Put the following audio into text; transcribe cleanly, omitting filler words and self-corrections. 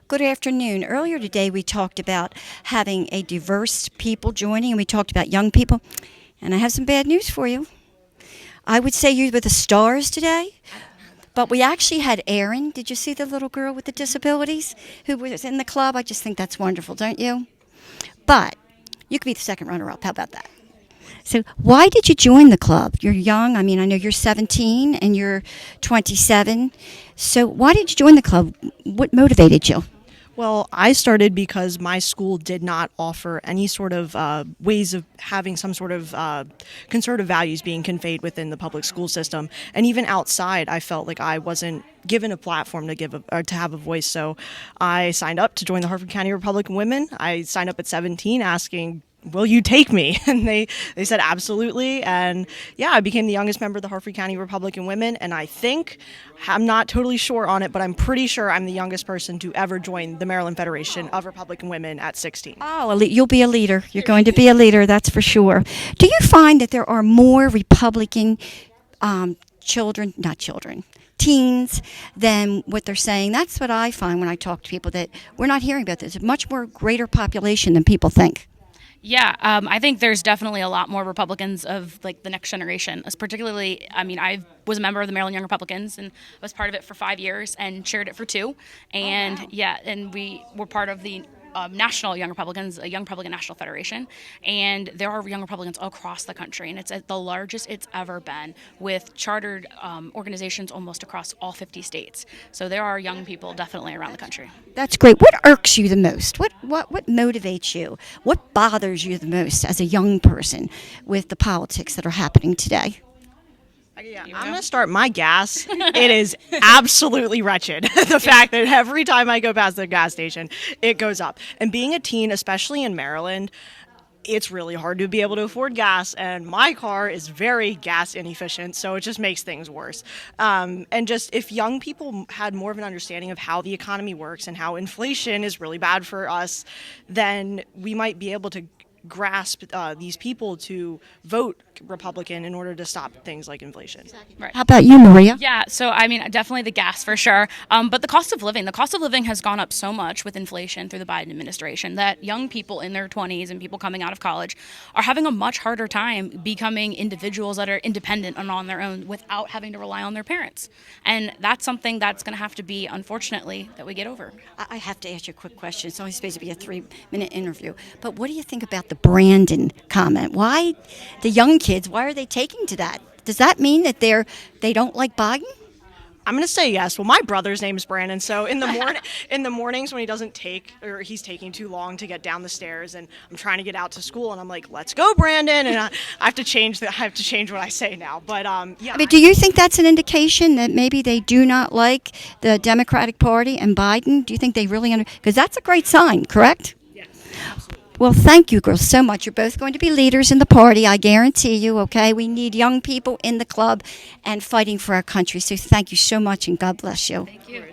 Good afternoon. Earlier today, we talked about having a diverse people joining, and we talked about young people. And I have some bad news for you. I would say you were the stars today, but we actually had Erin. Did you see the little girl with the disabilities who was in the club? I just think that's wonderful, don't you? But you could be the second runner-up. How about that? So why did you join the club? You're young. I mean, I know you're 17 and you're 27. So why did you join the club? What motivated you? Well, I started because my school did not offer any sort of ways of having some sort of conservative values being conveyed within the public school system. And even outside, I felt like I wasn't given a platform to have a voice. So I signed up to join the Harford County Republican Women. I signed up at 17 asking, will you take me? And they said absolutely. And yeah, I became the youngest member of the Harford County Republican Women. And I think, I'm not totally sure on it, but I'm pretty sure I'm the youngest person to ever join the Maryland Federation of Republican Women at 16. Oh, you'll be a leader. You're going to be a leader, that's for sure. Do you find that there are more Republican teens than what they're saying? That's what I find when I talk to people, that we're not hearing about this. A much more greater population than people think. Yeah, I think there's definitely a lot more Republicans of like the next generation. As particularly, I mean, I was a member of the Maryland Young Republicans and was part of it for 5 years and chaired it for 2. And yeah, and we were part of the National Young Republicans, a Young Republican National Federation, and there are Young Republicans across the country, and it's the largest it's ever been, with chartered organizations almost across all 50 states. So there are young people definitely around the country. That's great. What irks you the most? What motivates you? What bothers you the most as a young person with the politics that are happening today? Yeah, I'm going to start my gas. It is absolutely wretched. The fact that every time I go past the gas station, it goes up. And being a teen, especially in Maryland, it's really hard to be able to afford gas, and my car is very gas inefficient, so it just makes things worse. And just if young people had more of an understanding of how the economy works and how inflation is really bad for us, then we might be able to grasp these people to vote Republican in order to stop things like inflation. Right. How about you, Maria? Yeah, so I mean, definitely the gas for sure. But the cost of living has gone up so much with inflation through the Biden administration that young people in their 20s and people coming out of college are having a much harder time becoming individuals that are independent and on their own without having to rely on their parents. And that's something that's going to have to be, unfortunately, that we get over. I have to ask you a quick question. It's only supposed to be a 3-minute interview. But what do you think about the Brandon comment? Why the young kids, why are they taking to that? Does that mean that they don't like Biden? I'm going to say yes. Well, my brother's name is Brandon, so in the mornings when he's taking too long to get down the stairs, and I'm trying to get out to school, and I'm like, "Let's go, Brandon!" And I have to change what I say now. But yeah. I mean, do you think that's an indication that maybe they do not like the Democratic Party and Biden? Do you think they really because that's a great sign, correct? Yes. Well, thank you, girls, so much. You're both going to be leaders in the party, I guarantee you, okay? We need young people in the club and fighting for our country. So thank you so much, and God bless you. Thank you.